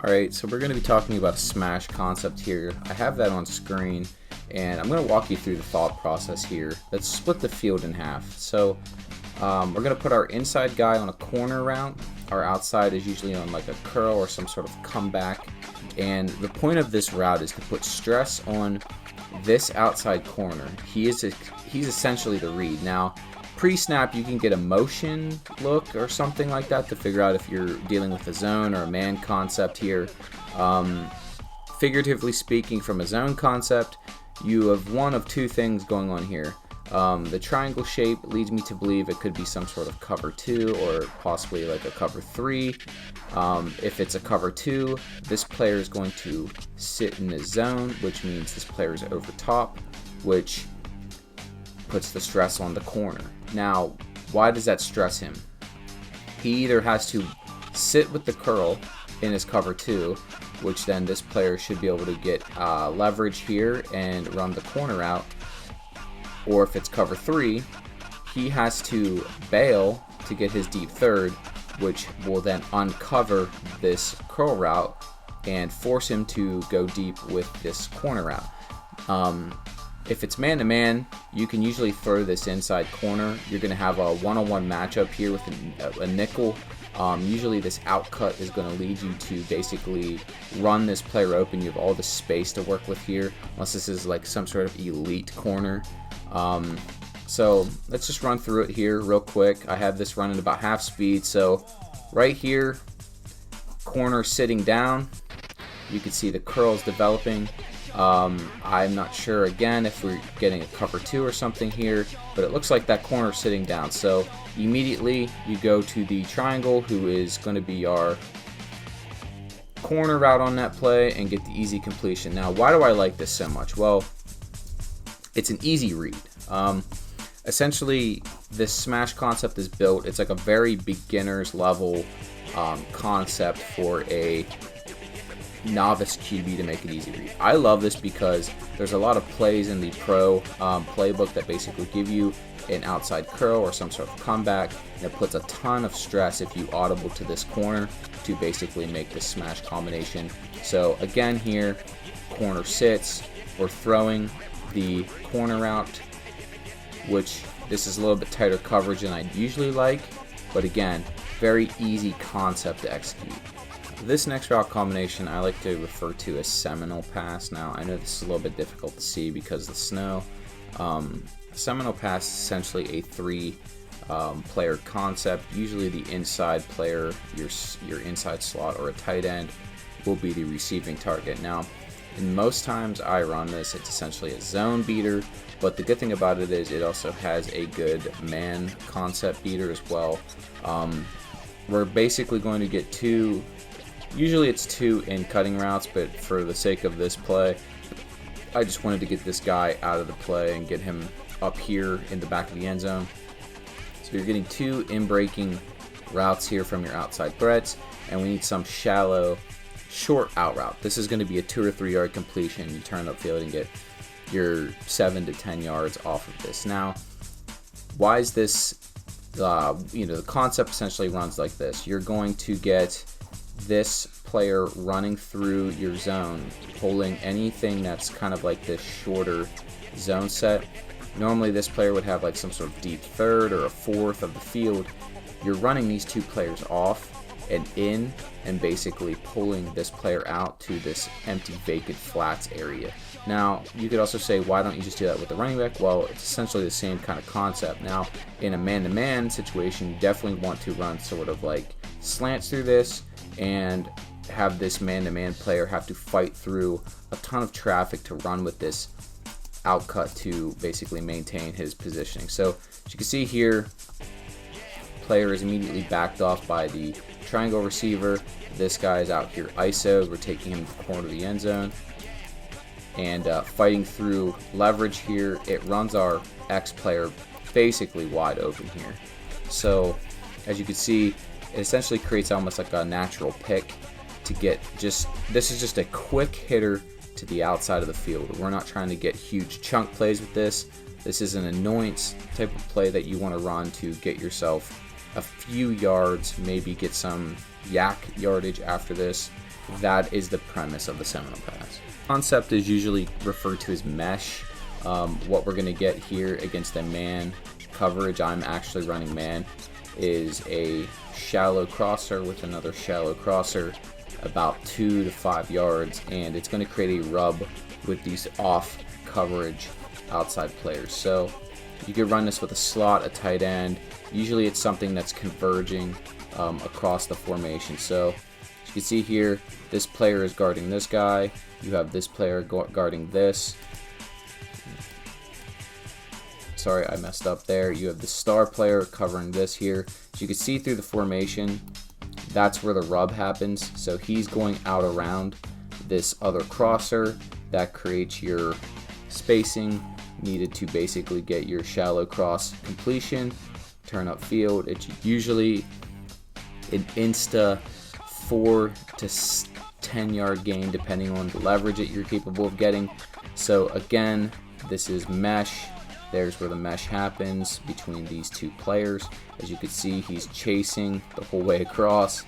Alright, so we're going to be talking about a smash concept here. I have that on screen, and I'm going to walk you through the thought process here. Let's split the field in half. So we're going to put our inside guy on a corner route. Our outside is usually on like a curl or some sort of comeback. And the point of this route is to put stress on this outside corner. He's essentially the read. Now, pre-snap, you can get a motion look or something like that to figure out if you're dealing with a zone or a man concept here. Figuratively speaking, from a zone concept, you have one of two things going on here. The triangle shape leads me to believe it could be some sort of cover 2 or possibly like a cover 3. If it's a cover 2, this player is going to sit in his zone, which means this player is over top, which puts the stress on the corner. Now, why does that stress him? He either has to sit with the curl in his cover 2, which then this player should be able to get leverage here and run the corner out, or if it's cover 3, he has to bail to get his deep third, which will then uncover this curl route and force him to go deep with this corner route. If it's man-to-man, you can usually throw this inside corner. You're going to have a one-on-one matchup here with a nickel. Usually this outcut is going to lead you to basically run this player open. You have all the space to work with here, unless this is like some sort of elite corner. So let's just run through it here real quick. I have this running about half speed. So right here, corner sitting down. You can see the curls developing. I'm not sure again if we're getting a cover 2 or something here, but it looks like that corner is sitting down. So immediately you go to the triangle, who is going to be our corner route on that play, and get the easy completion. Now, why do I like this so much? Well, it's an easy read. Essentially, this smash concept is built. It's like a very beginner's level concept for a novice QB to make it easy read. I love this because there's a lot of plays in the pro playbook that basically give you an outside curl or some sort of comeback, and it puts a ton of stress if you audible to this corner to basically make this smash combination. So again here, corner sits, we're throwing the corner route, which this is a little bit tighter coverage than I'd usually like, but again, very easy concept to execute. This next route combination I like to refer to as Seminole Pass. Now, I know this is a little bit difficult to see because of the snow. Seminole Pass is essentially a 3 player concept. Usually the inside player, your inside slot or a tight end, will be the receiving target. Now, in most times I run this, it's essentially a zone beater, but the good thing about it is it also has a good man concept beater as well. We're basically going to get 2. Usually it's 2 in cutting routes, but for the sake of this play, I just wanted to get this guy out of the play and get him up here in the back of the end zone. So you're getting 2 in-breaking routes here from your outside threats, and we need some shallow, short out route. This is going to be a 2 or 3 yard completion. You turn upfield and get your 7 to 10 yards off of this. Now, why is this? The concept essentially runs like this. You're going to get this player running through your zone, pulling anything that's kind of like this shorter zone set. Normally this player would have like some sort of deep third or a fourth of the field. You're running these 2 players off and in, and basically pulling this player out to this empty vacant flats area. Now, you could also say, why don't you just do that with the running back? Well, it's essentially the same kind of concept. Now, in a man-to-man situation, you definitely want to run sort of like slants through this and have this man-to-man player have to fight through a ton of traffic to run with this outcut to basically maintain his positioning. So as you can see here, player is immediately backed off by the triangle receiver. This guy is out here ISO. We're taking him to the corner of the end zone and fighting through leverage here. It runs our X player basically wide open here. So as you can see, it essentially creates almost like a natural pick to get this is just a quick hitter to the outside of the field. We're not trying to get huge chunk plays with this. This is an annoyance type of play that you want to run to get yourself a few yards, maybe get some yak yardage after this. That is the premise of the Seminole pass. Concept is usually referred to as mesh. What we're going to get here against a man coverage, I'm actually running man, is a shallow crosser with another shallow crosser about 2 to 5 yards, and it's going to create a rub with these off coverage outside players. So you could run this with a slot, a tight end. Usually it's something that's converging across the formation. So as you can see here, this player is guarding this guy. You have this player guarding this. Sorry, I messed up there. You have the star player covering this here. So you can see through the formation, that's where the rub happens. So he's going out around this other crosser. That creates your spacing needed to basically get your shallow cross completion, turn up field. It's usually an insta 4 to 10 yard gain depending on the leverage that you're capable of getting. So again, this is mesh. There's where the mesh happens between these two players. As you can see, he's chasing the whole way across.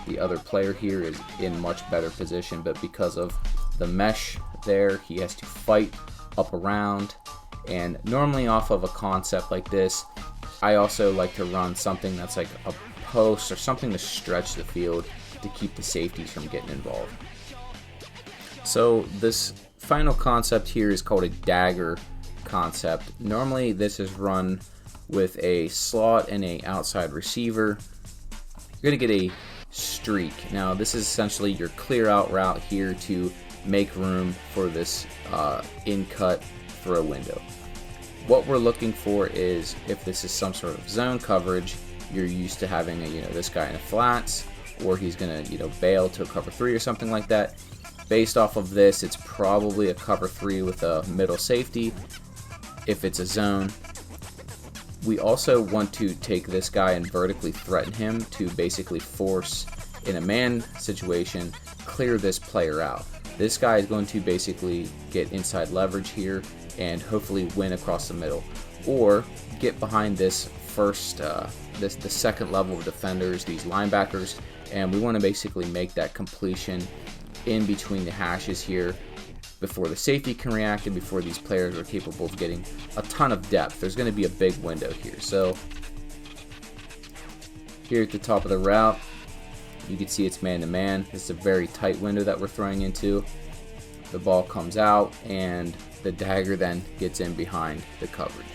The other player here is in much better position, but because of the mesh there, he has to fight up around. And normally off of a concept like this, I also like to run something that's like a post or something to stretch the field to keep the safeties from getting involved. So this final concept here is called a dagger concept. Normally this is run with a slot and a outside receiver. You're going to get a streak. Now this is essentially your clear out route here to make room for this in cut for a window. What we're looking for is, if this is some sort of zone coverage, you're used to having this guy in the flats, or he's gonna bail to a cover 3 or something like that. Based off of this, it's probably a cover 3 with a middle safety if it's a zone. We also want to take this guy and vertically threaten him to basically force, in a man situation, clear this player out. This guy is going to basically get inside leverage here and hopefully win across the middle, or get behind this first, the second level of defenders, these linebackers, and we want to basically make that completion in between the hashes here before the safety can react and before these players are capable of getting a ton of depth. There's going to be a big window here. So here at the top of the route, you can see it's man-to-man. This is a very tight window that we're throwing into. The ball comes out, and the dagger then gets in behind the coverage.